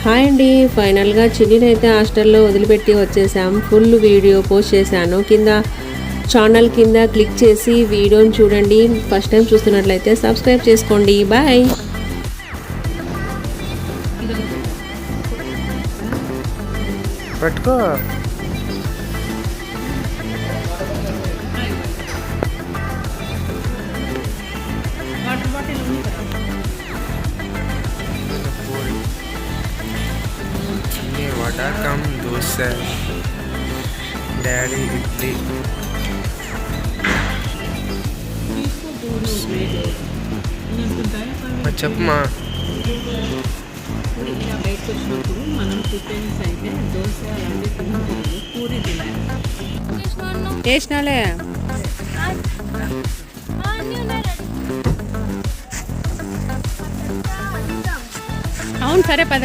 Hi అండి, ఫైనల్గా చిన్నిని అయితే హాస్టల్లో వదిలిపెట్టి వచ్చేసాం. ఫుల్ వీడియో పోస్ట్ చేశాను. కింద ఛానల్ కింద క్లిక్ చేసి వీడియోని చూడండి. ఫస్ట్ టైం చూస్తున్నట్లయితే సబ్స్క్రైబ్ చేసుకోండి. బాయ్. పట్టుకో. Vada come dosa, daddy idli. చెప్పమ్మా. బయటకు వచ్చినప్పుడు మనం టిఫిన్స్ అయితే దోశ అలాంటి తినకూడదు, పూరి తినాలి. వేసినాలే. అవును, సరే పద.